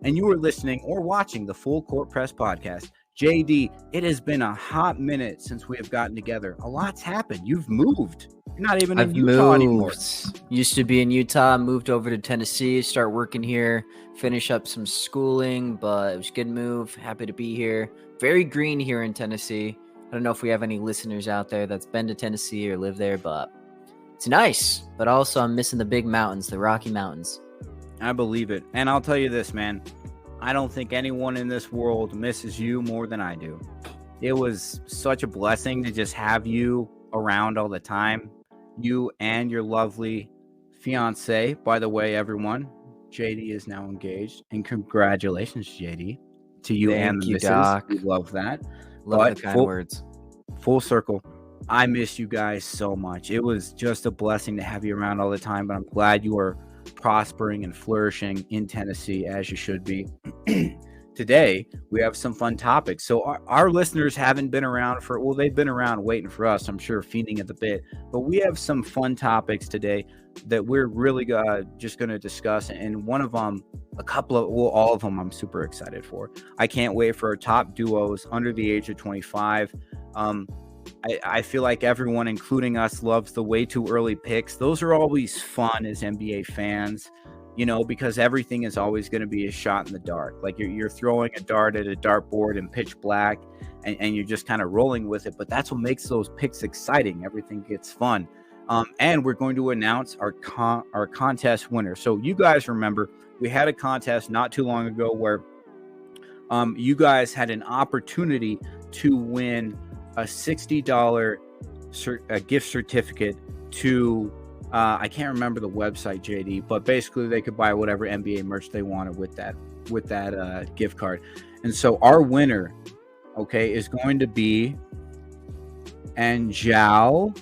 and you are listening or watching the Full Court Press podcast. JD, it has been a hot minute since we have gotten together. A lot's happened. You've moved. You're not even in Utah anymore. Used to be in Utah, moved over to Tennessee, start working here, finish up some schooling, but it was a good move. Happy to be here. Very green here in Tennessee. I don't know if we have any listeners out there that's been to Tennessee or live there, but it's nice. But also I'm missing the big mountains, the Rocky Mountains. I believe it. And I'll tell you this, man. I don't think anyone in this world misses you more than I do. It was such a blessing to just have you around all the time. You and your lovely fiance. By the way, everyone, JD is now engaged. And congratulations, JD, to you. Thank and the you, missus. Doc. We love that. Love the kind words. Full circle. I miss you guys so much. It was just a blessing to have you around all the time, but I'm glad you are prospering and flourishing in Tennessee as you should be. Today, we have some fun topics. So our listeners haven't been around they've been around waiting for us, I'm sure, feeding at the bit. But we have some fun topics today that we're really just going to discuss. And one of them, all of them I'm super excited for. I can't wait for our top duos under the age of 25. I feel like everyone, including us, loves the way too early picks. Those are always fun as NBA fans, because everything is always going to be a shot in the dark. Like you're throwing a dart at a dartboard in pitch black and you're just kind of rolling with it. But that's what makes those picks exciting. Everything gets fun. And we're going to announce our contest winner. So you guys remember we had a contest not too long ago where you guys had an opportunity to win a $60 gift certificate to I can't remember the website, JD, but basically they could buy whatever NBA merch they wanted with that gift card. And so our winner, is going to be Anjali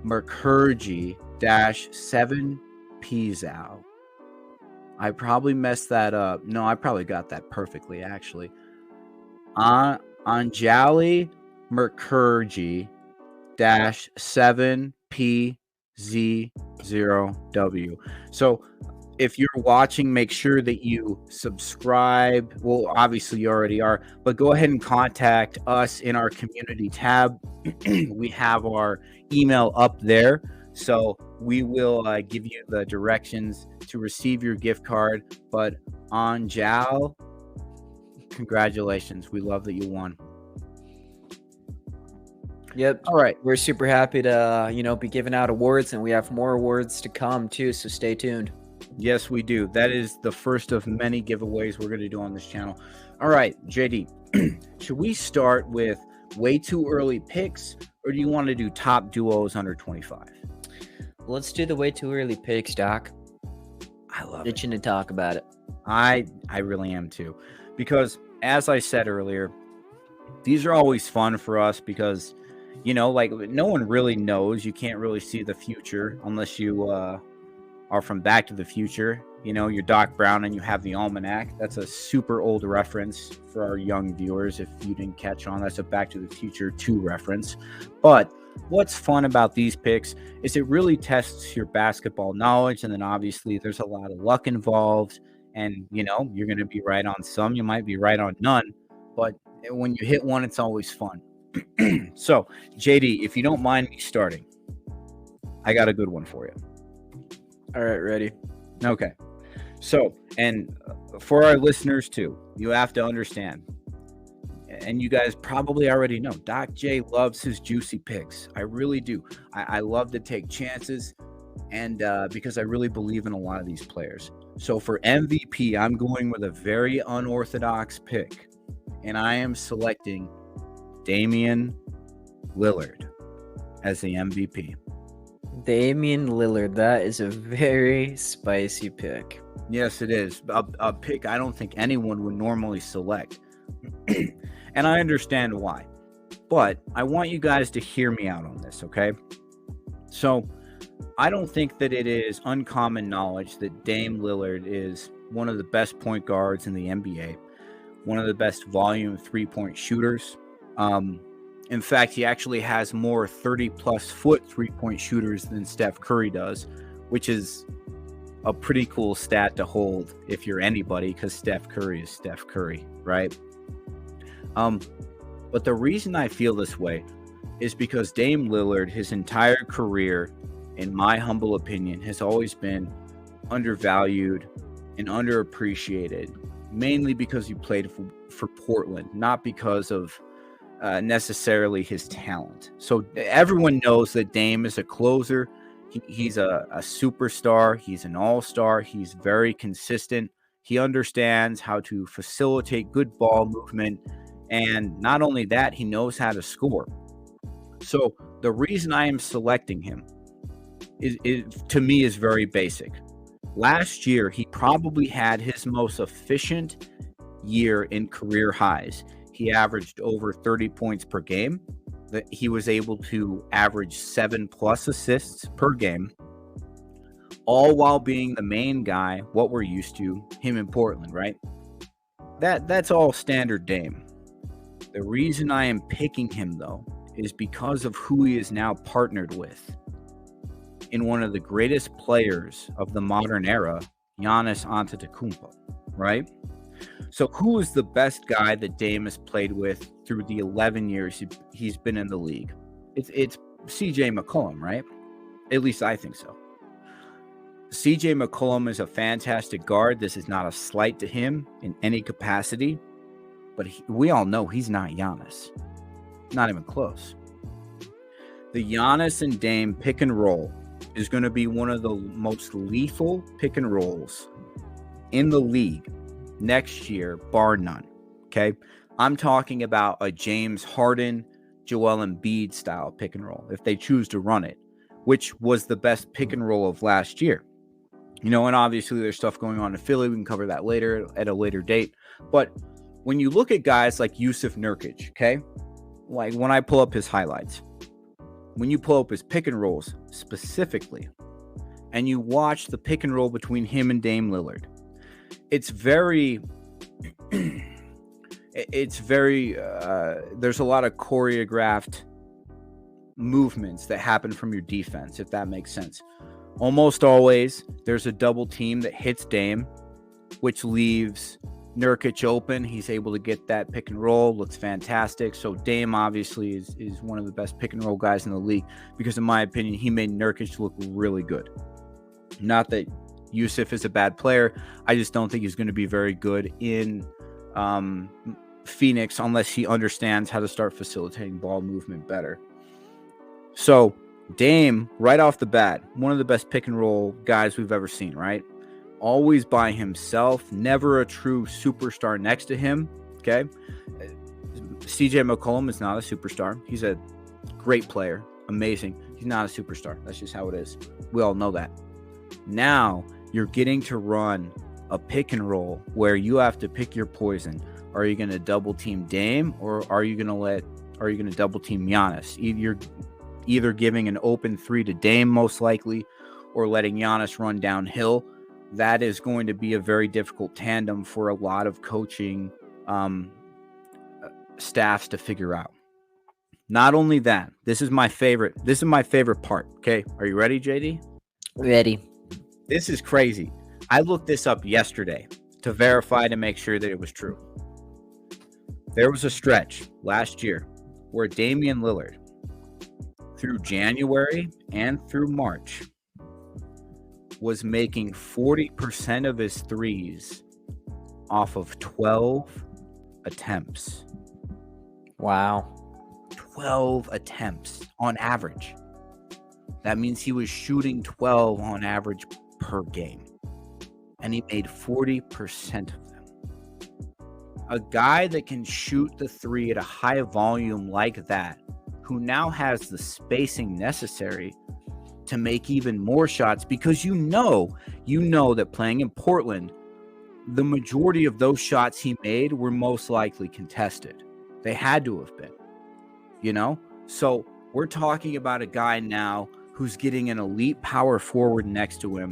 Mukherjee -7 Pizao. I probably messed that up. No, I probably got that perfectly, actually. Anjali Mukherjee -7PZ0W. So if you're watching, make sure that you subscribe. Well, obviously you already are, but go ahead and contact us in our community tab. We have our email up there. So we will give you the directions to receive your gift card. But Anjal, congratulations. We love that you won. Yep. All right. We're super happy to, be giving out awards, and we have more awards to come too. So stay tuned. Yes, we do. That is the first of many giveaways we're going to do on this channel. All right, JD, should we start with way too early picks, or do you want to do top duos under 25? Let's do the way too early picks, Doc. I love Itching to talk about it. I really am too, because as I said earlier, these are always fun for us because, no one really knows. You can't really see the future unless you are from Back to the Future. You're Doc Brown and you have the almanac. That's a super old reference for our young viewers. If you didn't catch on, that's a Back to the Future 2 reference. But what's fun about these picks is it really tests your basketball knowledge. And then obviously there's a lot of luck involved. And, you're going to be right on some. You might be right on none. But when you hit one, it's always fun. So, JD, if you don't mind me starting, I got a good one for you. All right, ready. Okay. So, and for our listeners too, you have to understand, and you guys probably already know, Doc J loves his juicy picks. I really do. I love to take chances, and because I really believe in a lot of these players. So for MVP, I'm going with a very unorthodox pick, and I am selecting Damian Lillard as the MVP. Damian Lillard, that is a very spicy pick. Yes, it is. A pick I don't think anyone would normally select. And I understand why. But I want you guys to hear me out on this, okay? So, I don't think that it is uncommon knowledge that Dame Lillard is one of the best point guards in the NBA, one of the best volume three-point shooters. In fact, he actually has more 30-plus foot three-point shooters than Steph Curry does, which is a pretty cool stat to hold if you're anybody, because Steph Curry is Steph Curry, right? But the reason I feel this way is because Dame Lillard, his entire career, in my humble opinion, has always been undervalued and underappreciated, mainly because he played for Portland, not because of necessarily his talent. So everyone knows that Dame is a closer. He's a superstar. He's an all-star. He's very consistent. He understands how to facilitate good ball movement. And not only that, he knows how to score. So the reason I am selecting him is to me is very basic. Last year, he probably had his most efficient year in career highs. He averaged over 30 points per game. He was able to average 7+ assists per game, all while being the main guy, what we're used to, him in Portland, right? That's all standard Dame. The reason I am picking him, though, is because of who he is now partnered with in one of the greatest players of the modern era, Giannis Antetokounmpo, right? So who is the best guy that Dame has played with through the 11 years he's been in the league? It's CJ McCollum, right? At least I think so. CJ McCollum is a fantastic guard. This is not a slight to him in any capacity, but we all know he's not Giannis. Not even close. The Giannis and Dame pick and roll is going to be one of the most lethal pick and rolls in the league next year, bar none. Okay, I'm talking about a James Harden, Joel Embiid style pick and roll if they choose to run it, which was the best pick and roll of last year. And obviously there's stuff going on in Philly. We can cover that later at a later date. But when you look at guys like Yusuf Nurkic, okay, like when I pull up his highlights, when you pull up his pick and rolls specifically, and you watch the pick and roll between him and Dame Lillard, it's very there's a lot of choreographed movements that happen from your defense, if that makes sense. Almost always there's a double team that hits Dame, which leaves Nurkic open. He's able to get that pick and roll. Looks fantastic. So Dame obviously is one of the best pick and roll guys in the league because, in my opinion, he made Nurkic look really good. Not that Yusuf is a bad player. I just don't think he's going to be very good in Phoenix unless he understands how to start facilitating ball movement better. So Dame, right off the bat, one of the best pick and roll guys we've ever seen, right? Always by himself, never a true superstar next to him, okay? CJ McCollum is not a superstar. He's a great player, amazing. He's not a superstar. That's just how it is. We all know that. Now you're getting to run a pick and roll where you have to pick your poison. Are you going to double team Dame or are you going to double team Giannis? You're either giving an open 3 to Dame most likely or letting Giannis run downhill. That is going to be a very difficult tandem for a lot of coaching staffs to figure out. Not only that, this is my favorite part. Okay, are you ready, JD? Ready. This is crazy. I looked this up yesterday to verify to make sure that it was true. There was a stretch last year where Damian Lillard, through January and through March, was making 40% of his threes off of 12 attempts. Wow. 12 attempts on average. That means he was shooting 12 on average per game. And he made 40% of them. A guy that can shoot the three at a high volume like that, who now has the spacing necessary to make even more shots, because you know that playing in Portland, the majority of those shots he made were most likely contested. They had to have been, So we're talking about a guy now who's getting an elite power forward next to him,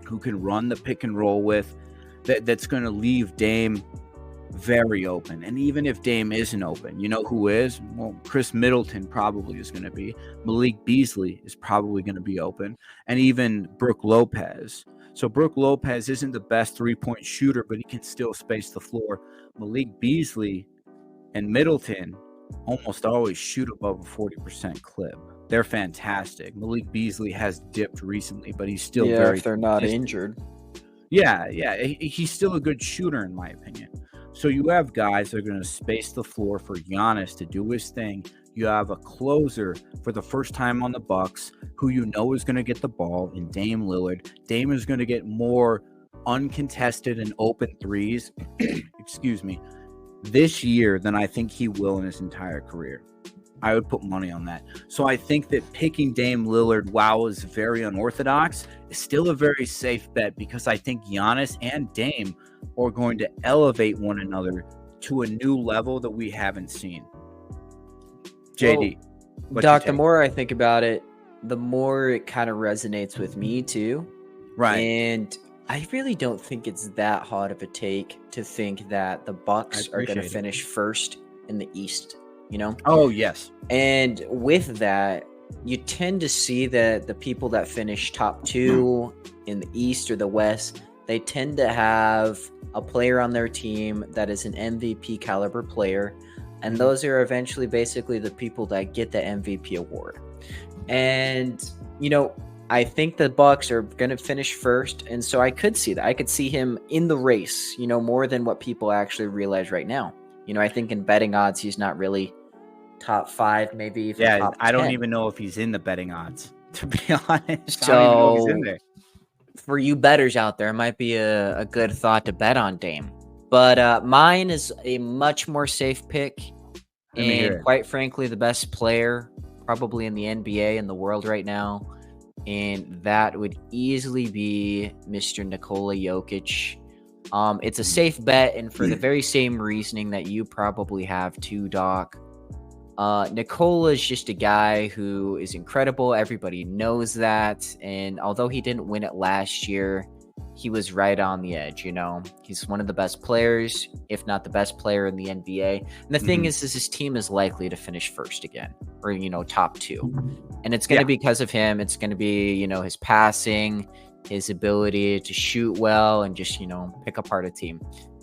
who can run the pick and roll with, that's going to leave Dame very open. And even if Dame isn't open, you know who is? Well, Chris Middleton probably is going to be. Malik Beasley is probably going to be open. And even Brooke Lopez. So Brook Lopez isn't the best three-point shooter, but he can still space the floor. Malik Beasley and Middleton almost always shoot above a 40% clip. They're fantastic. Malik Beasley has dipped recently, but he's still very if they're not consistent. injured. Yeah, he's still a good shooter in my opinion. So you have guys that are going to space the floor for Giannis to do his thing. You have a closer for the first time on the Bucks who you know is going to get the ball in Dame Lillard. Dame is going to get more uncontested and open threes, excuse me, this year than I think he will in his entire career. I would put money on that. So I think that picking Dame Lillard, while is very unorthodox, is still a very safe bet because I think Giannis and Dame are going to elevate one another to a new level that we haven't seen. JD. Well, Doc, the more I think about it, the more it kind of resonates with me too. Right. And I really don't think it's that hard of a take to think that the Bucks are going to finish first in the East, you know? Oh, yes. And with that, you tend to see that the people that finish top two in the East or the West, they tend to have a player on their team that is an MVP caliber player. And those are eventually basically the people that get the MVP award. And, you know, I think the Bucks are going to finish first. And so I could see that. I could see him in the race, you know, more than what people actually realize right now. You know, I think in betting odds, he's not really top 5, maybe even top 10. I don't even know if he's in the betting odds, to be honest. So I don't even know if he's in there. For you bettors out there, it might be a good thought to bet on Dame. But mine is a much more safe pick. And quite frankly, the best player probably in the NBA in the world right now. And that would easily be Mr. Nikola Jokic. It's a safe bet, and for the very same reasoning that you probably have too, Doc. Nikola is just a guy who is incredible. Everybody knows that. And although he didn't win it last year, he was right on the edge, you know. He's one of the best players, if not the best player in the NBA. And the thing is his team is likely to finish first again, or, you know, top 2. And it's going to be because of him. It's going to be, you know, his passing, his ability to shoot well, and just, you know, pick apart a team.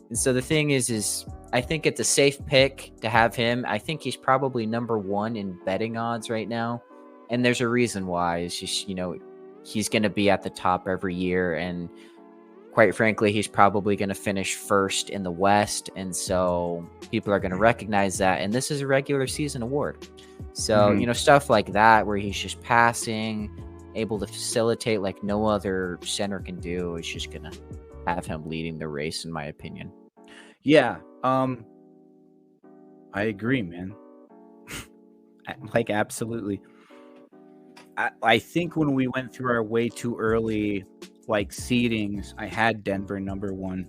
And so the thing is I think it's a safe pick to have him. I think he's probably number 1 in betting odds right now. And there's a reason why. It's just, you know, he's going to be at the top every year. And quite frankly, he's probably going to finish first in the West. And so people are going to recognize that. And this is a regular season award. So, you know, stuff like that, where he's just passing, able to facilitate like no other center can do, is just going to have him leading the race, in my opinion. Yeah. I agree, man. Like, absolutely. I think when we went through our way too early, like, seedings, I had Denver number 1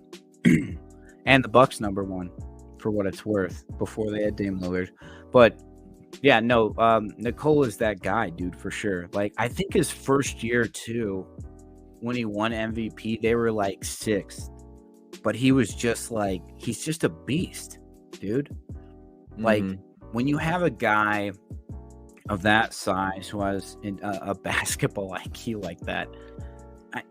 and the Bucks number 1 for what it's worth before they had Dame Lillard. But yeah, no, Nikola's that guy, dude, for sure. Like, I think his first year too, when he won MVP, they were like 6th, but he was just like, he's just a beast, dude. Like, when you have a guy of that size who has a basketball IQ like that,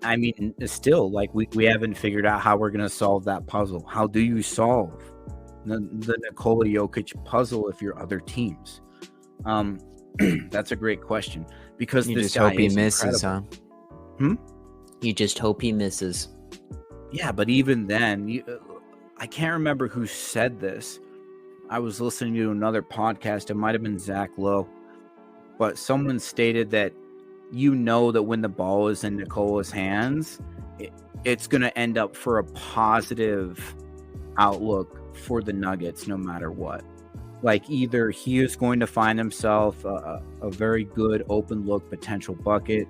I mean, still, like, we haven't figured out how we're going to solve that puzzle. How do you solve the Nikola Jokic puzzle if you're other teams? That's a great question, because you this just guy hope he is misses, incredible. huh? You just hope he misses. Yeah, but even then, I can't remember who said this. I was listening to another podcast. It might have been Zach Lowe, but someone stated that, you know, that when the ball is in Nikola's hands, it's going to end up for a positive outlook for the Nuggets no matter what. Like, either he is going to find himself a very good open look potential bucket,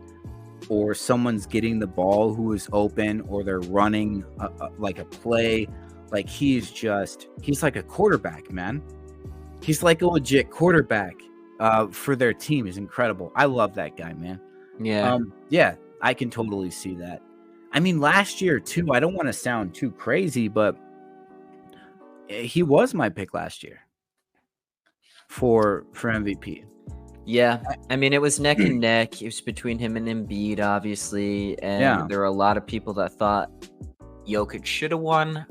or someone's getting the ball who is open, or they're running like a play. Like, he's like a quarterback, man. He's like a legit quarterback for their team. He's incredible. I love that guy, man. Yeah. Yeah, I can totally see that. I mean, last year too, I don't want to sound too crazy, but he was my pick last year for MVP. Yeah, I mean, it was neck and neck. It was between him and Embiid, obviously, Yeah. and there were a lot of people that thought Jokic should have won.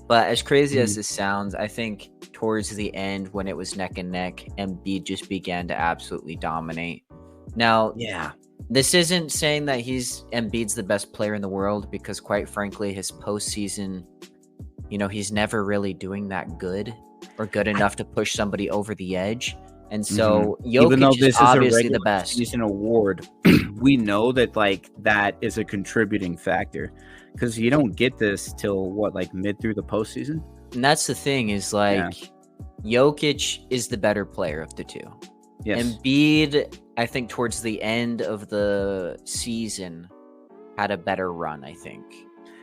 But as crazy as Mhm. this sounds, I think towards the end, when it was neck and neck, Embiid just began to absolutely dominate. Now, Yeah. this isn't saying that Embiid's the best player in the world, because quite frankly, his postseason, he's never really doing that good or good I enough to push somebody over the edge. And Mhm. so Even though Jokic is this is a obviously the regular best. season award, we know that, like, that is a contributing factor because you don't get this till what, like, mid through the postseason? And that's the thing is Yeah. Jokic is the better player of the two. Yes. Embiid, I think towards the end of the season had a better run, I think.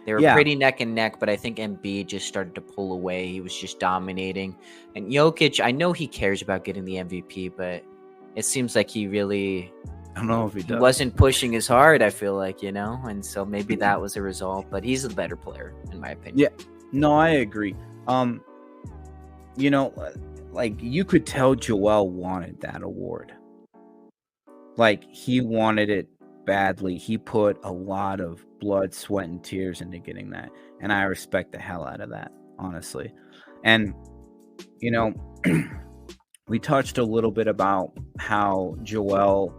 They were Yeah. pretty neck and neck, but I think Embiid just started to pull away. He was just dominating. And Jokic, I know he cares about getting the MVP, but it seems like he I don't know if he does. wasn't pushing as hard, I feel like, and so maybe that was a result, but he's the better player, in my opinion. Yeah. No, I agree. You know, like, you could tell Joel wanted that award. Like, he wanted it badly. He put a lot of blood, sweat, and tears into getting that, and I respect the hell out of that, honestly. And, you know, we touched a little bit about how Joel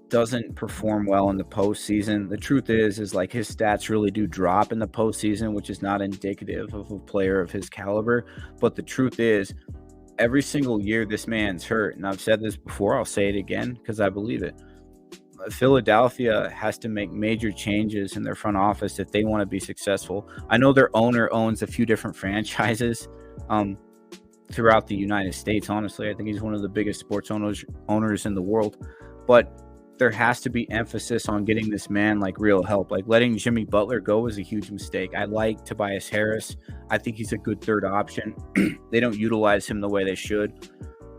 doesn't perform well in the postseason. The truth is like his stats really do drop in the postseason, which is not indicative of a player of his caliber. But the truth is, every single year this man's hurt, and I've said this before, I'll say it again because I believe it. Philadelphia has to make major changes in their front office if they want to be successful. I know their owner owns a few different franchises throughout the United States. Honestly, I think he's one of the biggest sports owners in the world. But there has to be emphasis on getting this man like real help. Like, letting Jimmy Butler go was a huge mistake. I like Tobias Harris. I think he's a good third option. They don't utilize him the way they should.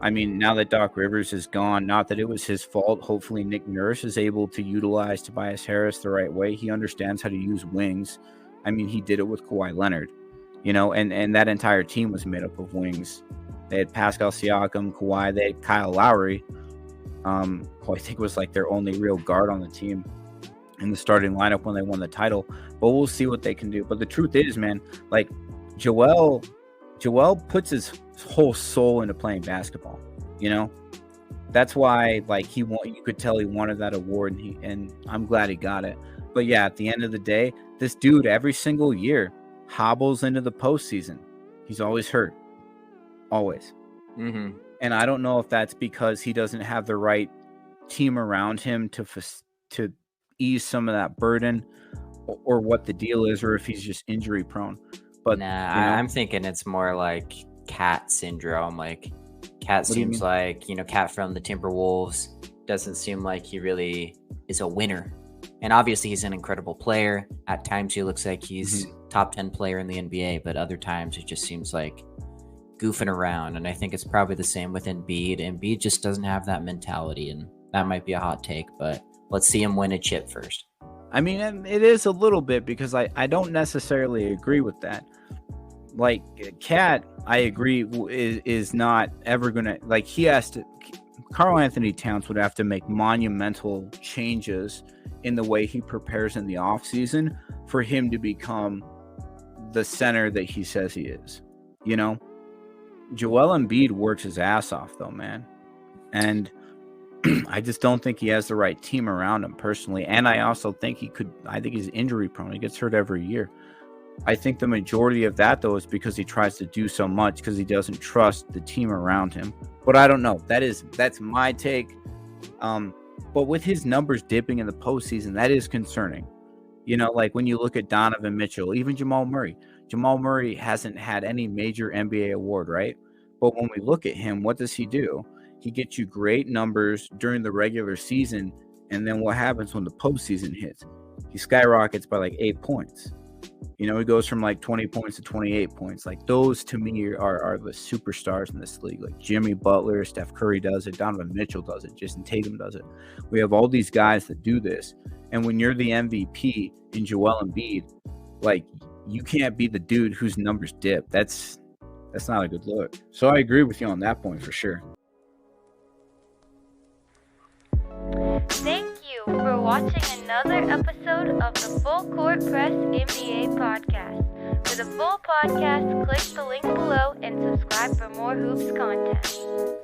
I mean, now that Doc Rivers is gone, not that it was his fault. Hopefully Nick Nurse is able to utilize Tobias Harris the right way. He understands how to use wings. I mean, he did it with Kawhi Leonard, and that entire team was made up of wings. They had Pascal Siakam, Kawhi, they had Kyle Lowry, who I think was like their only real guard on the team in the starting lineup when they won the title. But we'll see what they can do. But the truth is, man, like, Joel puts his whole soul into playing basketball. That's why, like, you could tell he wanted that award, and I'm glad he got it. But yeah, at the end of the day, this dude every single year hobbles into the postseason. He's always hurt, always. Mm-hmm. And I don't know if that's because he doesn't have the right team around him to ease some of that burden, or what the deal is, or if he's just injury prone. But I'm thinking it's more like Cat syndrome. Like, Cat seems like, Cat from the Timberwolves doesn't seem like he really is a winner. And obviously he's an incredible player. At times he looks like he's top 10 player in the NBA, but other times it just seems like goofing around. And I think it's probably the same with Embiid. Embiid just doesn't have that mentality, and that might be a hot take, but let's see him win a chip first. I mean, it is a little bit, because I don't necessarily agree with that. Like, Cat, I agree, is not ever gonna, like, Karl Anthony Towns would have to make monumental changes in the way he prepares in the offseason for him to become the center that he says he is. Joel Embiid works his ass off, though, man. And I just don't think he has the right team around him, personally. And I also think he's injury prone. He gets hurt every year. I think the majority of that, though, is because he tries to do so much because he doesn't trust the team around him. But I don't know. That's my take. But with his numbers dipping in the postseason, that is concerning. Like, when you look at Donovan Mitchell, even Jamal Murray. Jamal Murray hasn't had any major NBA award, right? But when we look at him, what does he do? He gets you great numbers during the regular season, and then what happens when the postseason hits? He skyrockets by like 8 points. He goes from like 20 points to 28 points. Like, those to me are the superstars in this league. Like, Jimmy Butler, Steph Curry does it, Donovan Mitchell does it, Jason Tatum does it. We have all these guys that do this. And when you're the MVP in Joel Embiid, like, you can't be the dude whose numbers dip. That's not a good look. So I agree with you on that point for sure. Thank you for watching another episode of the Full Court Press NBA podcast. For the full podcast, click the link below and subscribe for more hoops content.